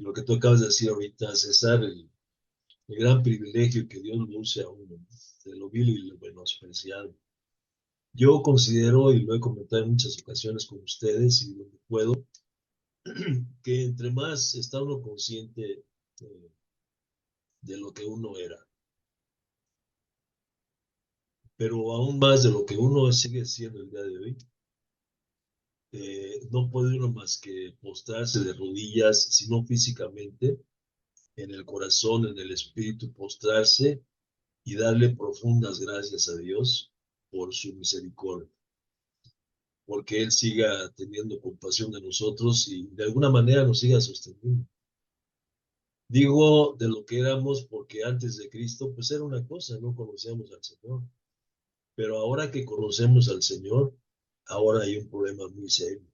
lo que tú acabas de decir ahorita, César, el gran privilegio que Dios le use a uno, ¿no? De lo vil y lo menospreciado. Yo considero, y lo he comentado en muchas ocasiones con ustedes y donde puedo, que entre más está uno consciente de lo que uno era, pero aún más de lo que uno sigue siendo el día de hoy, no puede uno más que postrarse de rodillas, sino físicamente, en el corazón, en el espíritu, postrarse y darle profundas gracias a Dios por su misericordia, porque Él siga teniendo compasión de nosotros y de alguna manera nos siga sosteniendo. Digo de lo que éramos porque antes de Cristo, pues era una cosa, no conocíamos al Señor, pero ahora que conocemos al Señor, ahora hay un problema muy serio.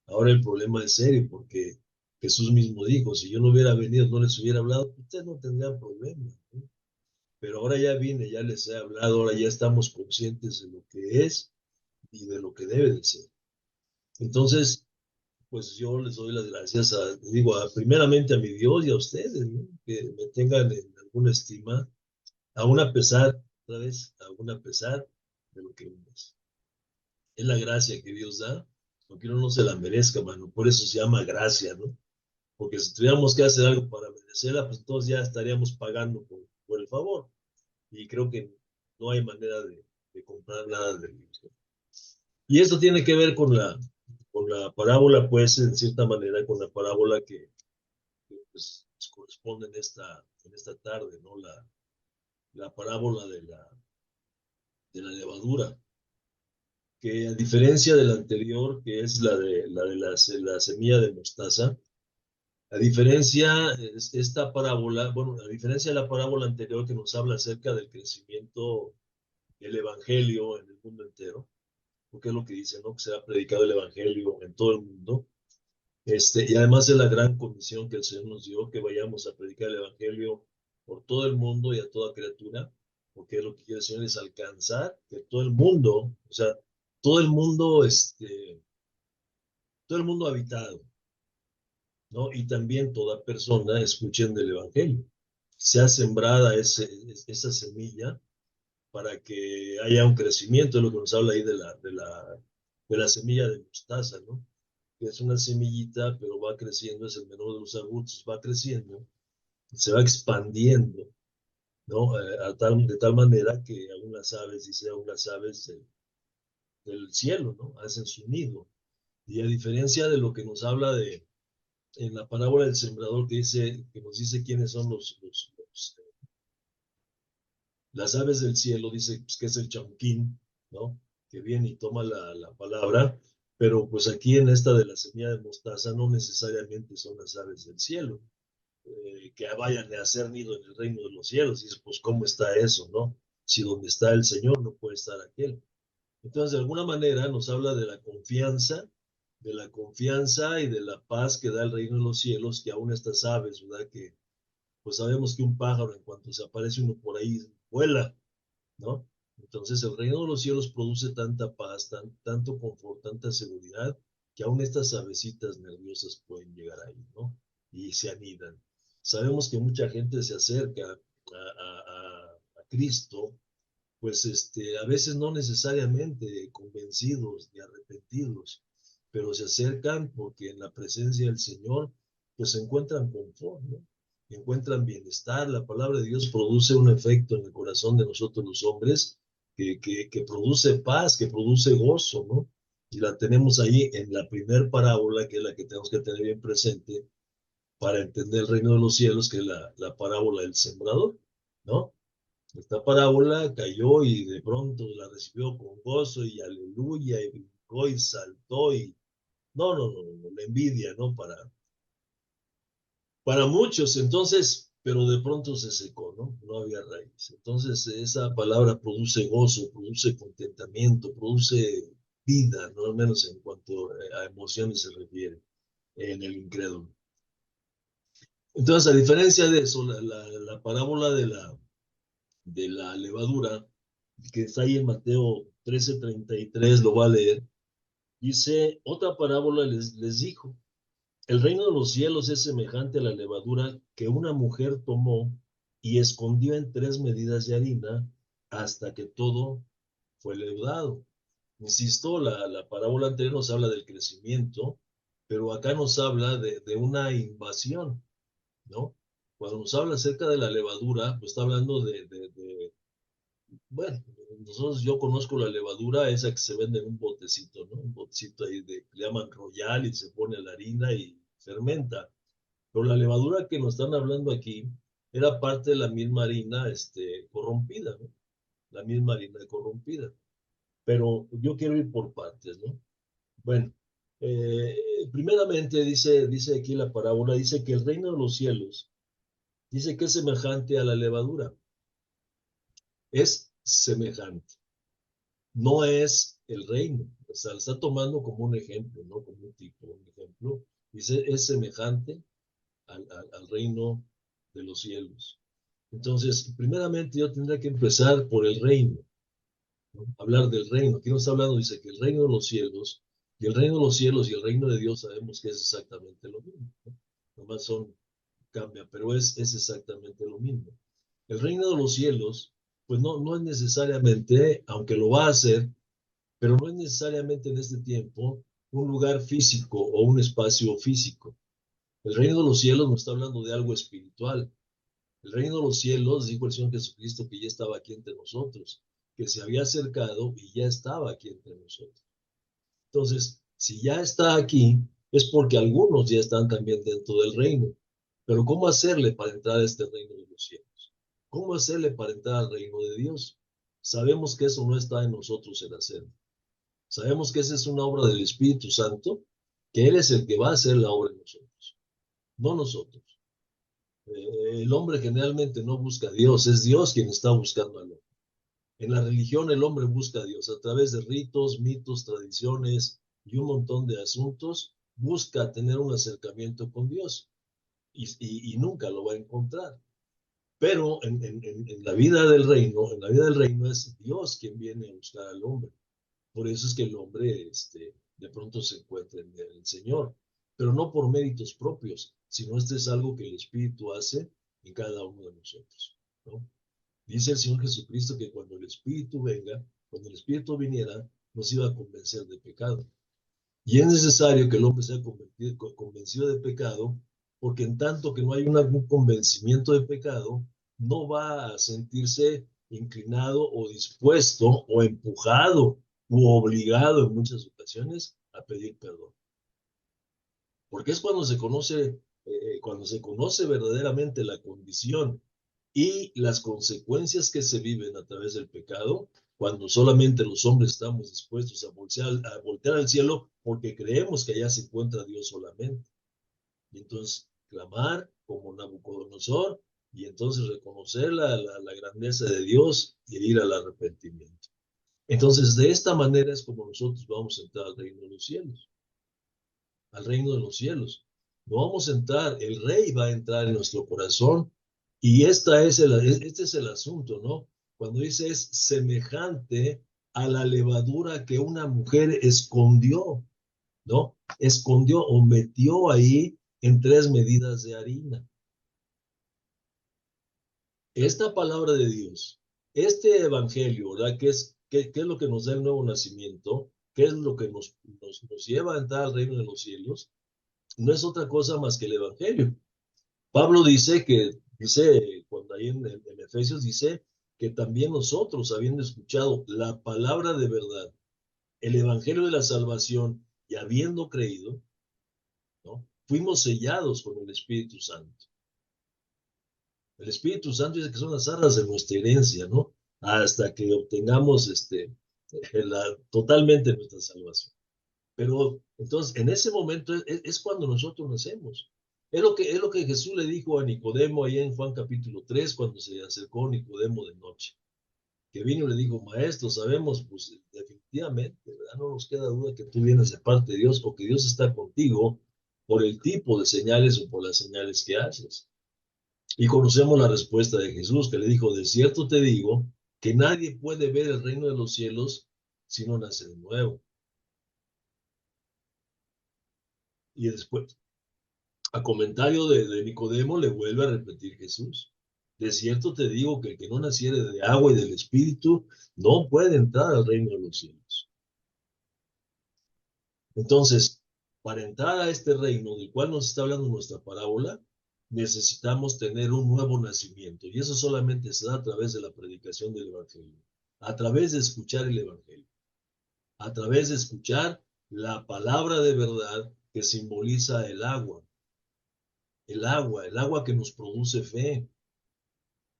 Ahora el problema es serio porque Jesús mismo dijo, si yo no hubiera venido, no les hubiera hablado, ustedes no tendrían problema, ¿no? Pero ahora ya vine, ya les he hablado, ahora ya estamos conscientes de lo que es y de lo que debe de ser. Entonces, pues yo les doy las gracias digo, primeramente a mi Dios y a ustedes, ¿no? Que me tengan en alguna estima, aún a pesar, otra vez, aún a pesar de lo que uno es. Es la gracia que Dios da, aunque uno no se la merezca, mano. Por eso se llama gracia, ¿no? Porque si tuviéramos que hacer algo para merecerla, pues entonces ya estaríamos pagando por el favor. Y creo que no hay manera de comprar nada de Dios, ¿no? Y esto tiene que ver con la parábola, pues, en cierta manera, con la parábola que, pues, nos corresponde en esta tarde, ¿no? La parábola de la levadura, que a diferencia de la anterior, que es la semilla de mostaza, a diferencia, esta parábola, bueno, a diferencia de la parábola anterior que nos habla acerca del crecimiento del evangelio en el mundo entero, porque es lo que dice, ¿no? Que se ha predicado el evangelio en todo el mundo. Y además de la gran comisión que el Señor nos dio, que vayamos a predicar el evangelio por todo el mundo y a toda criatura, porque lo que quiere el Señor es alcanzar que todo el mundo, o sea, todo el mundo, todo el mundo habitado, ¿no? Y también toda persona escuchen del evangelio. Sea sembrada esa semilla para que haya un crecimiento, es lo que nos habla ahí de la semilla de mostaza, ¿no? Que es una semillita, pero va creciendo, es el menor de los arbustos, va creciendo, se va expandiendo, ¿no? De tal manera que aún las aves, dice, aún las aves del cielo, ¿no? Hacen su nido. Y a diferencia de lo que nos habla en la parábola del sembrador que nos dice quiénes son las aves del cielo, dice pues, que es el chauquín, ¿no? Que viene y toma la palabra, pero pues aquí en esta de la semilla de mostaza no necesariamente son las aves del cielo, que vayan a hacer nido en el reino de los cielos. Y dices, pues, ¿cómo está eso, no? Si donde está el Señor no puede estar aquel. Entonces, de alguna manera nos habla de la confianza y de la paz que da el reino de los cielos, que aún estas aves, ¿verdad? Que pues sabemos que un pájaro en cuanto se aparece uno por ahí vuela, ¿no? Entonces el reino de los cielos produce tanta paz, tanto confort, tanta seguridad, que aún estas avecitas nerviosas pueden llegar ahí, ¿no? Y se anidan. Sabemos que mucha gente se acerca a Cristo, pues a veces no necesariamente convencidos ni arrepentidos, pero se acercan porque en la presencia del Señor, pues se encuentran confort, ¿no? Encuentran bienestar. La palabra de Dios produce un efecto en el corazón de nosotros los hombres que produce paz, que produce gozo, ¿no? Y la tenemos ahí en la primer parábola, que es la que tenemos que tener bien presente para entender el reino de los cielos, que es la parábola del sembrador, ¿no? Esta parábola cayó y de pronto la recibió con gozo y aleluya y brincó y saltó y no, la envidia, ¿no? Para muchos, entonces, pero de pronto se secó, ¿no? No había raíz. Entonces, esa palabra produce gozo, produce contentamiento, produce vida, ¿no? Al menos en cuanto a emociones se refiere en el incrédulo. Entonces, a diferencia de eso, la parábola de la levadura, que está ahí en Mateo 13:33, lo va a leer, dice, otra parábola les dijo, El reino de los cielos es semejante a la levadura que una mujer tomó y escondió en 3 medidas de harina hasta que todo fue leudado. Insisto, la parábola anterior nos habla del crecimiento, pero acá nos habla de una invasión, ¿no? Cuando nos habla acerca de la levadura, pues está hablando bueno, nosotros, yo conozco la levadura, esa que se vende en un botecito, ¿no? Un botecito ahí que le llaman royal y se pone la harina y fermenta. Pero la levadura que nos están hablando aquí era parte de la misma harina, corrompida, ¿no? La misma harina corrompida. Pero yo quiero ir por partes, ¿no? Bueno, eh, primeramente dice aquí la parábola, dice que el reino de los cielos, dice que es semejante a la levadura, es semejante, no es el reino, o sea, lo está tomando como un ejemplo, ¿no? Como un ejemplo, dice, es semejante al reino de los cielos. Entonces, primeramente yo tendría que empezar por el reino, ¿no? Hablar del reino. Aquí nos está hablando, dice que el reino de los cielos, y el reino de los cielos y el reino de Dios sabemos que es exactamente lo mismo, ¿no? Nomás cambia, pero es exactamente lo mismo. El reino de los cielos, pues no es necesariamente, aunque lo va a hacer, pero no es necesariamente en este tiempo un lugar físico o un espacio físico. El reino de los cielos nos está hablando de algo espiritual. El reino de los cielos, dijo el Señor Jesucristo, que ya estaba aquí entre nosotros, que se había acercado y ya estaba aquí entre nosotros. Entonces, si ya está aquí, es porque algunos ya están también dentro del reino. Pero ¿cómo hacerle para entrar a este reino de los cielos? ¿Cómo hacerle para entrar al reino de Dios? Sabemos que eso no está en nosotros el hacerlo. Sabemos que esa es una obra del Espíritu Santo, que Él es el que va a hacer la obra en nosotros, no nosotros. El hombre generalmente no busca a Dios, es Dios quien está buscando al hombre. En la religión el hombre busca a Dios a través de ritos, mitos, tradiciones y un montón de asuntos, busca tener un acercamiento con Dios y nunca lo va a encontrar. Pero en la vida del reino, en la vida del reino es Dios quien viene a buscar al hombre. Por eso es que el hombre de pronto se encuentra en el Señor, pero no por méritos propios, sino este es algo que el Espíritu hace en cada uno de nosotros, ¿no? Dice el Señor Jesucristo que cuando el Espíritu venga, cuando el Espíritu viniera, nos iba a convencer de pecado. Y es necesario que el hombre sea convencido de pecado, porque en tanto que no hay un convencimiento de pecado, no va a sentirse inclinado o dispuesto o empujado u obligado en muchas ocasiones a pedir perdón. Porque es cuando se conoce verdaderamente la condición y las consecuencias que se viven a través del pecado, cuando solamente los hombres estamos dispuestos a voltear al cielo porque creemos que allá se encuentra Dios solamente. Y entonces clamar como Nabucodonosor y entonces reconocer la grandeza de Dios y ir al arrepentimiento. Entonces, de esta manera es como nosotros vamos a entrar al reino de los cielos, al reino de los cielos. No vamos a entrar, el rey va a entrar en nuestro corazón y este es el asunto, ¿no? Cuando dice es semejante a la levadura que una mujer escondió, ¿no? Escondió o metió ahí en 3 medidas de harina. Esta palabra de Dios, este evangelio, ¿verdad? ¿Qué es lo que nos da el nuevo nacimiento? ¿Qué es lo que nos lleva a entrar al reino de los cielos? No es otra cosa más que el evangelio. Pablo dice, cuando ahí en Efesios dice que también nosotros, habiendo escuchado la palabra de verdad, el evangelio de la salvación y habiendo creído, ¿no? Fuimos sellados con el Espíritu Santo. El Espíritu Santo dice que son las arras de nuestra herencia, ¿no? Hasta que obtengamos totalmente nuestra salvación. Pero entonces, en ese momento es cuando nosotros nacemos. Es lo que Jesús le dijo a Nicodemo ahí en Juan capítulo 3 cuando se acercó Nicodemo de noche. Que vino y le dijo, maestro, sabemos, pues definitivamente, ¿verdad? No nos queda duda que tú vienes de parte de Dios o que Dios está contigo por el tipo de señales o por las señales que haces. Y conocemos la respuesta de Jesús, que le dijo, de cierto te digo, que nadie puede ver el reino de los cielos si no nace de nuevo. Y después, A comentario de Nicodemo le vuelve a repetir Jesús. De cierto te digo que el que no naciere de agua y del Espíritu no puede entrar al reino de los cielos. Entonces, para entrar a este reino del cual nos está hablando nuestra parábola, necesitamos tener un nuevo nacimiento. Y eso solamente se da a través de la predicación del Evangelio, a través de escuchar el Evangelio, a través de escuchar la palabra de verdad que simboliza el agua que nos produce fe,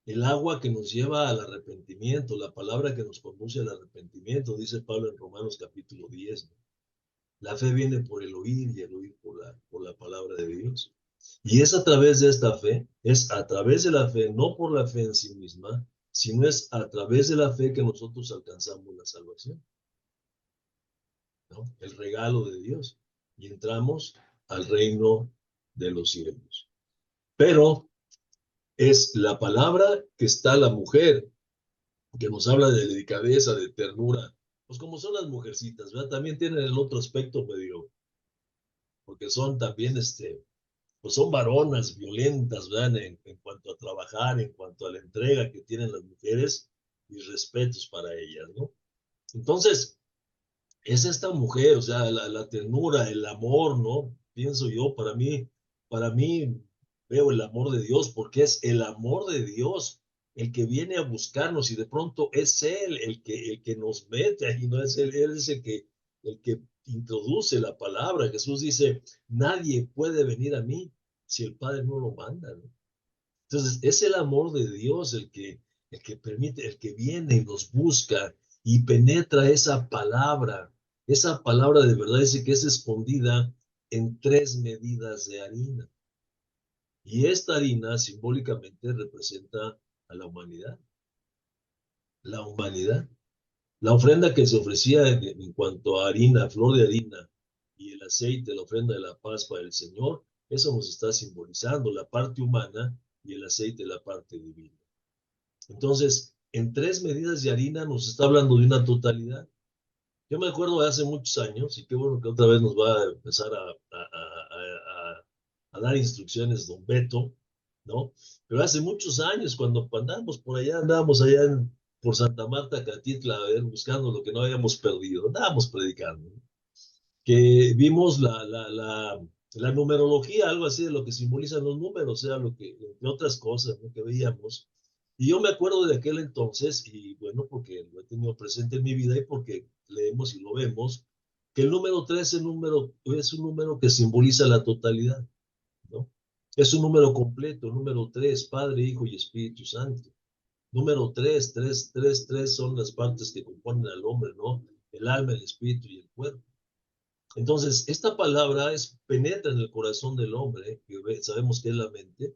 el agua que nos lleva al arrepentimiento, la palabra que nos conduce al arrepentimiento, dice Pablo en Romanos capítulo 10. ¿No? La fe viene por el oír y el oír por la palabra de Dios. Y es a través de esta fe, es a través de la fe, no por la fe en sí misma, sino es a través de la fe que nosotros alcanzamos la salvación, ¿no? El regalo de Dios. Y entramos al reino de los cielos. Pero es la palabra que está la mujer, que nos habla de delicadeza, de ternura, pues como son las mujercitas, ¿verdad? También tienen el otro aspecto medio, porque son también, pues son varonas violentas, ¿verdad? En cuanto a trabajar, en cuanto a la entrega que tienen las mujeres y respetos para ellas, ¿no? Entonces, es esta mujer, o sea, la ternura, el amor, ¿no? Pienso yo, para mí veo el amor de Dios porque es el amor de Dios el que viene a buscarnos y de pronto es Él el que nos mete ahí, no es Él es el que introduce la palabra. Jesús dice, nadie puede venir a mí si el Padre no lo manda, ¿no? Entonces, es el amor de Dios el que permite, el que viene y nos busca y penetra esa palabra de verdad dice que es escondida en 3 medidas de harina. Y esta harina simbólicamente representa a la humanidad. La humanidad. La ofrenda que se ofrecía en cuanto a harina, flor de harina y el aceite, la ofrenda de la paz para el Señor, eso nos está simbolizando la parte humana y el aceite la parte divina. Entonces, en 3 medidas de harina nos está hablando de una totalidad. Yo me acuerdo de hace muchos años, y qué bueno que otra vez nos va a empezar a dar instrucciones don Beto, ¿no? Pero hace muchos años, cuando andábamos allá por Santa Marta, Catitla, a ver, buscando lo que no habíamos perdido, andábamos predicando, ¿no? Que vimos la numerología, algo así de lo que simbolizan los números, o sea, lo que, entre otras cosas, ¿no? Que veíamos. Y yo me acuerdo de aquel entonces, y bueno, porque lo he tenido presente en mi vida y porque leemos y lo vemos, que el número 3 es un número que simboliza la totalidad, ¿no? Es un número completo, número 3 Padre, Hijo y Espíritu Santo. Número 3 son las partes que componen al hombre, ¿no? El alma, el espíritu y el cuerpo. Entonces, esta palabra penetra en el corazón del hombre, que sabemos que es la mente,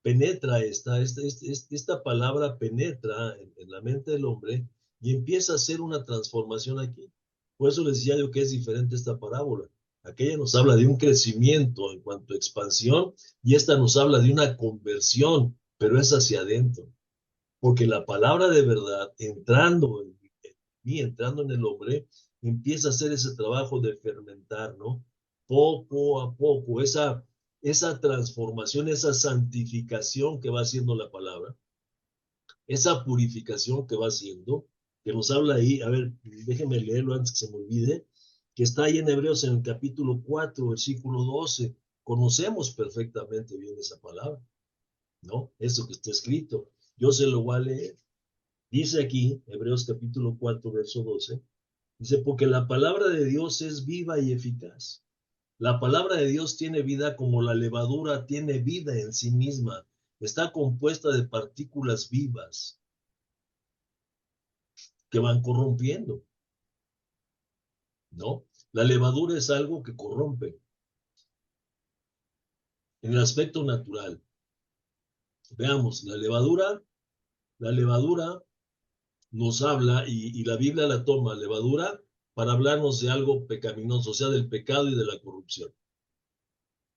penetra esta palabra penetra en la mente del hombre y empieza a hacer una transformación aquí. Por eso les decía yo que es diferente esta parábola. Aquella nos habla de un crecimiento en cuanto a expansión y esta nos habla de una conversión, pero es hacia adentro. Porque la palabra de verdad, entrando en mí, entrando en el hombre, empieza a hacer ese trabajo de fermentar, ¿no? Poco a poco, esa transformación, esa santificación que va haciendo la palabra, esa purificación que va haciendo, que nos habla ahí, a ver, déjenme leerlo antes que se me olvide, que está ahí en Hebreos en el capítulo 4, versículo 12. Conocemos perfectamente bien esa palabra, ¿no? Eso que está escrito. Yo se lo voy a leer. Dice aquí, Hebreos capítulo 4, verso 12, dice, porque la palabra de Dios es viva y eficaz. La palabra de Dios tiene vida como la levadura tiene vida en sí misma. Está compuesta de partículas vivas que van corrompiendo, ¿no? La levadura es algo que corrompe en el aspecto natural. Veamos, la levadura nos habla y la Biblia la toma, levadura, para hablarnos de algo pecaminoso, o sea, del pecado y de la corrupción.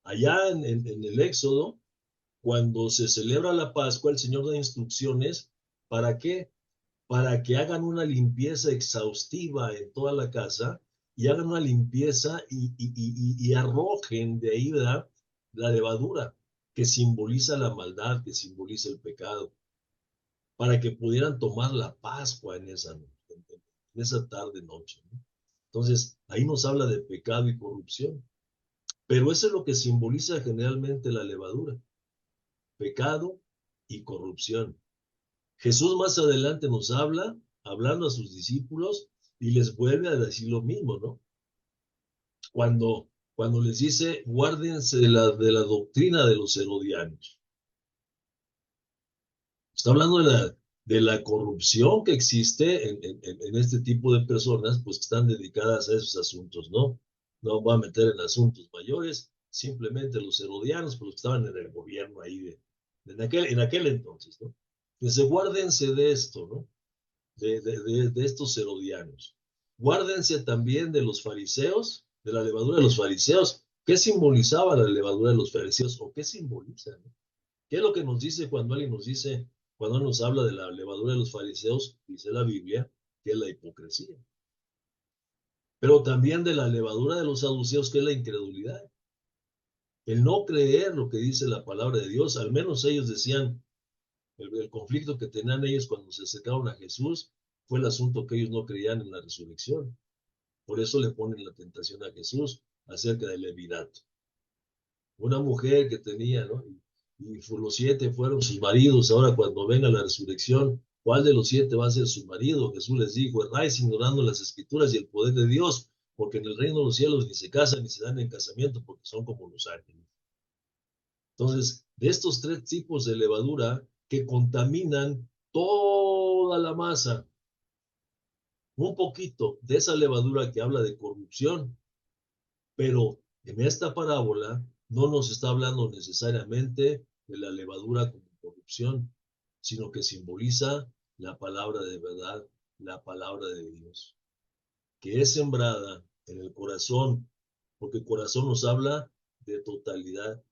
Allá en el Éxodo, cuando se celebra la Pascua, el Señor da instrucciones. ¿Para qué? Para que hagan una limpieza exhaustiva en toda la casa y hagan una limpieza y arrojen de ahí, ¿verdad? la levadura, que simboliza la maldad, que simboliza el pecado, para que pudieran tomar la Pascua en esa tarde noche, ¿no? Entonces, ahí nos habla de pecado y corrupción, pero eso es lo que simboliza generalmente la levadura, pecado y corrupción. Jesús más adelante nos habla, hablando a sus discípulos, y les vuelve a decir lo mismo, ¿no? Cuando les dice, guárdense de la doctrina de los herodianos. Está hablando de la corrupción que existe en este tipo de personas, pues que están dedicadas a esos asuntos, ¿no? No va a meter en asuntos mayores, simplemente los herodianos, pues los que estaban en el gobierno ahí en aquel entonces, ¿no? Que se guárdense de esto, ¿no? De estos herodianos. Guárdense también de los fariseos, de la levadura de los fariseos. ¿Qué simbolizaba la levadura de los fariseos o qué simboliza, ¿no? ¿Qué es lo que nos dice cuando alguien nos dice, cuando nos habla de la levadura de los fariseos? Dice la Biblia que es la hipocresía. Pero también de la levadura de los saduceos, que es la incredulidad. El no creer lo que dice la palabra de Dios. Al menos ellos decían, el conflicto que tenían ellos cuando se acercaron a Jesús fue el asunto que ellos no creían en la resurrección. Por eso le ponen la tentación a Jesús acerca del levirato. Una mujer que tenía, ¿no? Y los 7 fueron sus maridos. Ahora cuando venga la resurrección, ¿cuál de los 7 va a ser su marido? Jesús les dijo, erráis ignorando las escrituras y el poder de Dios, porque en el reino de los cielos ni se casan ni se dan en casamiento, porque son como los ángeles. Entonces, de estos 3 tipos de levadura que contaminan toda la masa, un poquito de esa levadura que habla de corrupción, pero en esta parábola no nos está hablando necesariamente de la levadura como corrupción, sino que simboliza la palabra de verdad, la palabra de Dios, que es sembrada en el corazón, porque el corazón nos habla de totalidad,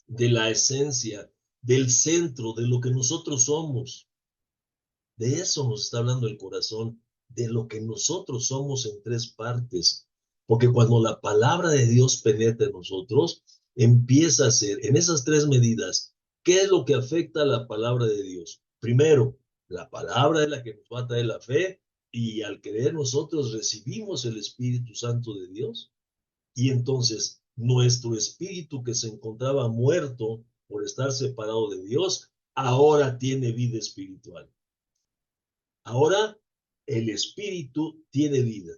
de la esencia, del centro, de lo que nosotros somos. De eso nos está hablando el corazón, de lo que nosotros somos en 3 partes. Porque cuando la palabra de Dios penetra en nosotros, empieza a ser, en esas 3 medidas, ¿qué es lo que afecta a la palabra de Dios? Primero, la palabra es la que nos va a traer la fe, y al creer nosotros recibimos el Espíritu Santo de Dios. Y entonces nuestro espíritu, que se encontraba muerto por estar separado de Dios, ahora tiene vida espiritual. Ahora el espíritu tiene vida.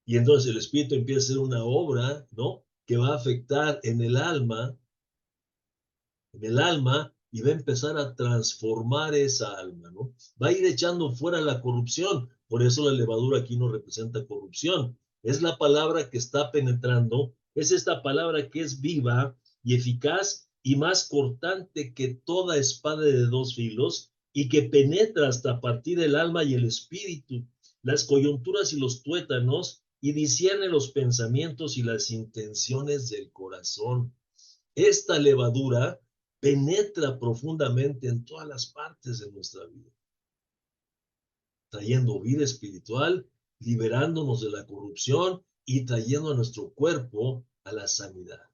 Y entonces el espíritu empieza a hacer una obra, ¿no? Que va a afectar en el alma, y va a empezar a transformar esa alma, ¿no? Va a ir echando fuera la corrupción. Por eso la levadura aquí no representa corrupción. Es la palabra que está penetrando, es esta palabra que es viva y eficaz y más cortante que toda espada de 2 filos, y que penetra hasta partir el alma y el espíritu, las coyunturas y los tuétanos, y discierne los pensamientos y las intenciones del corazón. Esta levadura penetra profundamente en todas las partes de nuestra vida, trayendo vida espiritual, liberándonos de la corrupción y trayendo a nuestro cuerpo a la sanidad,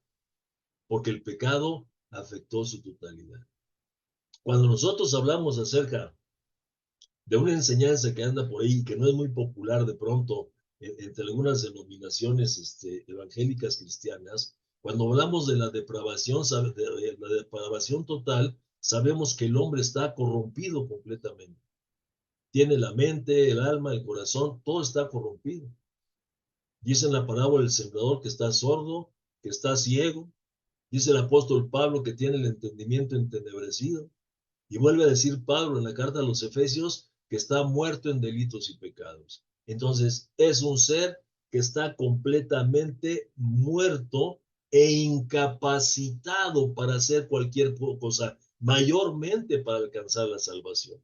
porque el pecado afectó su totalidad. Cuando nosotros hablamos acerca de una enseñanza que anda por ahí, que no es muy popular de pronto entre algunas denominaciones evangélicas cristianas, cuando hablamos de la depravación, de la depravación total, sabemos que el hombre está corrompido completamente. Tiene la mente, el alma, el corazón, todo está corrompido. Dice en la parábola del sembrador que está sordo, que está ciego. Dice el apóstol Pablo que tiene el entendimiento entenebrecido. Y vuelve a decir Pablo en la carta a los Efesios que está muerto en delitos y pecados. Entonces, es un ser que está completamente muerto e incapacitado para hacer cualquier cosa, mayormente para alcanzar la salvación.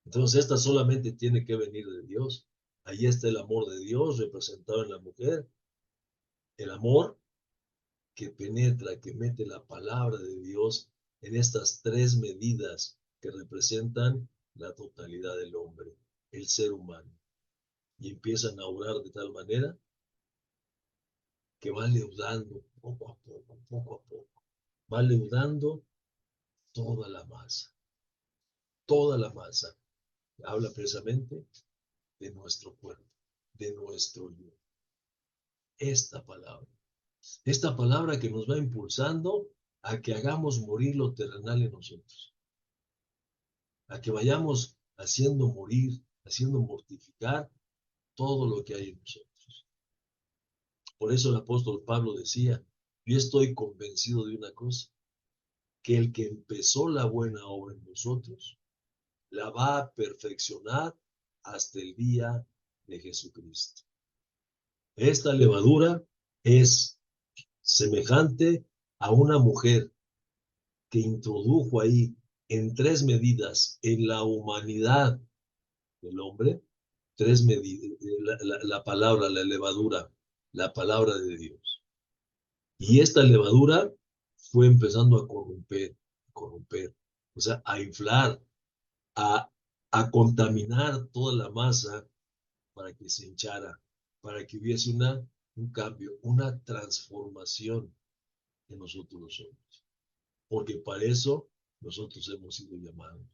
Entonces, esta solamente tiene que venir de Dios. Ahí está el amor de Dios representado en la mujer. El amor que penetra, que mete la palabra de Dios en estas 3 medidas que representan la totalidad del hombre, el ser humano. Y empiezan a obrar de tal manera que van leudando poco a poco, va leudando toda la masa, toda la masa. Habla precisamente de nuestro cuerpo, de nuestro yo. Esta palabra que nos va impulsando a que hagamos morir lo terrenal en nosotros, a que vayamos haciendo morir, haciendo mortificar todo lo que hay en nosotros. Por eso el apóstol Pablo decía, yo estoy convencido de una cosa, que el que empezó la buena obra en nosotros, la va a perfeccionar hasta el día de Jesucristo. Esta levadura es semejante a una mujer que introdujo ahí en 3 medidas en la humanidad del hombre, 3 medidas, la palabra, la levadura, la palabra de Dios. Y esta levadura fue empezando a corromper, o sea, a inflar, a, a contaminar toda la masa para que se hinchara, para que hubiese un cambio, una transformación en nosotros los hombres. Porque para eso nosotros hemos sido llamados.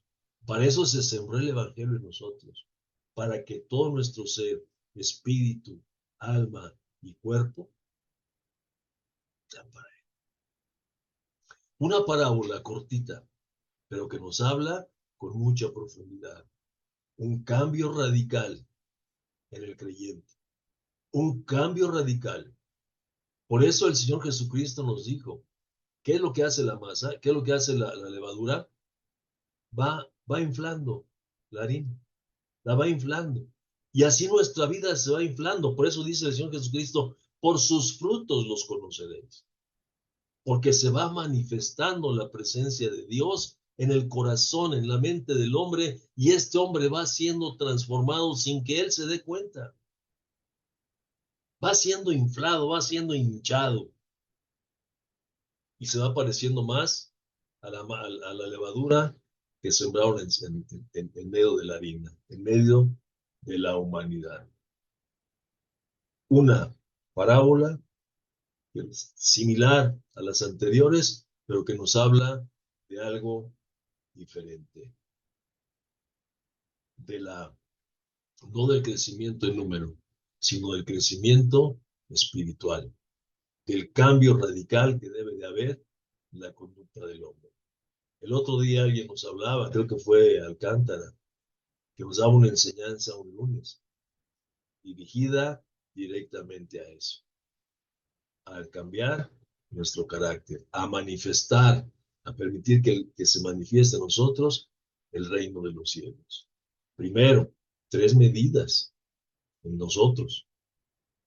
Para eso se sembró el Evangelio en nosotros, para que todo nuestro ser, espíritu, alma y cuerpo, sean para él. Una parábola cortita, pero que nos habla con mucha profundidad. Un cambio radical en el creyente. Un cambio radical. Por eso el Señor Jesucristo nos dijo, ¿qué es lo que hace la masa? ¿Qué es lo que hace la levadura? Va inflando la harina, la va inflando. Y así nuestra vida se va inflando. Por eso dice el Señor Jesucristo, por sus frutos los conoceréis. Porque se va manifestando la presencia de Dios en el corazón, en la mente del hombre, y este hombre va siendo transformado sin que él se dé cuenta. Va siendo inflado, va siendo hinchado. Y se va pareciendo más a la levadura que sembraron en medio de la harina, en medio de la humanidad. Una parábola similar a las anteriores, pero que nos habla de algo diferente, no del crecimiento en número, sino del crecimiento espiritual, del cambio radical que debe de haber en la conducta del hombre. El otro día alguien nos hablaba, creo que fue Alcántara, que nos daba una enseñanza un lunes, dirigida directamente a eso, a cambiar nuestro carácter, a manifestar, a permitir que se manifieste en nosotros el reino de los cielos. Primero, 3 medidas en nosotros.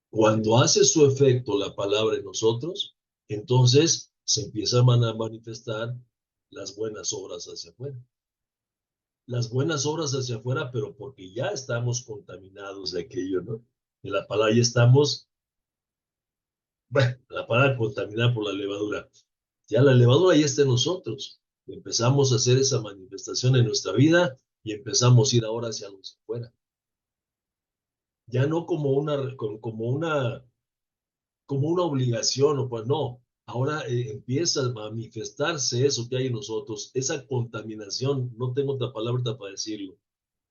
Cuando hace su efecto la palabra en nosotros, entonces se empiezan a manifestar las buenas obras hacia afuera. Las buenas obras hacia afuera, pero porque ya estamos contaminados de aquello, ¿no? De la palabra ya estamos, bueno, la palabra contaminada por la levadura. Ya la levadura ya está en nosotros. Empezamos a hacer esa manifestación en nuestra vida y empezamos a ir ahora hacia los afuera. Ya no como una obligación, o pues no. Ahora empieza a manifestarse eso que hay en nosotros, esa contaminación, no tengo otra palabra para decirlo.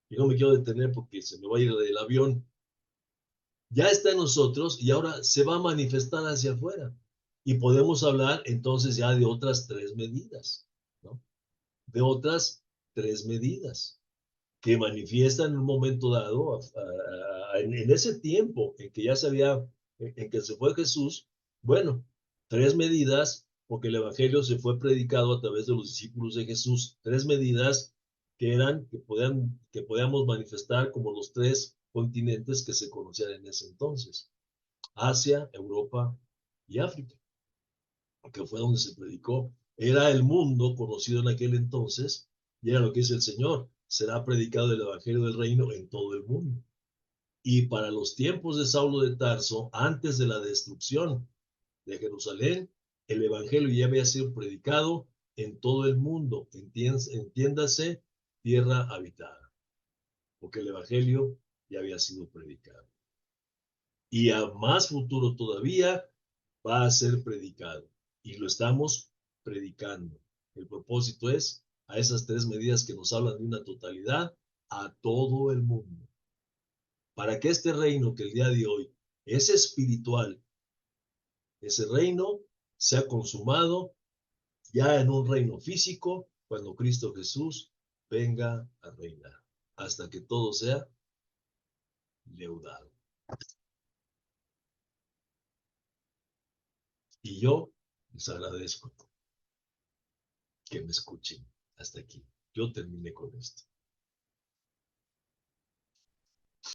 Y no me quiero detener porque se me va a ir el avión. Ya está en nosotros y ahora se va a manifestar hacia afuera. Y podemos hablar entonces ya de otras 3 medidas, ¿no? De otras 3 medidas que manifiestan en un momento dado, en ese tiempo en que ya se había, en que se fue Jesús, bueno, 3 medidas, porque el Evangelio se fue predicado a través de los discípulos de Jesús, 3 medidas que podíamos manifestar como los 3 continentes que se conocían en ese entonces, Asia, Europa y África, que fue donde se predicó. Era el mundo conocido en aquel entonces, y era lo que dice el Señor, será predicado el Evangelio del Reino en todo el mundo. Y para los tiempos de Saulo de Tarso, antes de la destrucción de Jerusalén, el Evangelio ya había sido predicado en todo el mundo, entiéndase, tierra habitada, porque el Evangelio ya había sido predicado. Y a más futuro todavía, va a ser predicado y lo estamos predicando. El propósito es a esas tres medidas que nos hablan de una totalidad a todo el mundo, para que este reino que el día de hoy es espiritual, ese reino sea consumado ya en un reino físico cuando Cristo Jesús venga a reinar, hasta que todo sea leudado. Y yo les agradezco que me escuchen hasta aquí. Yo terminé con esto.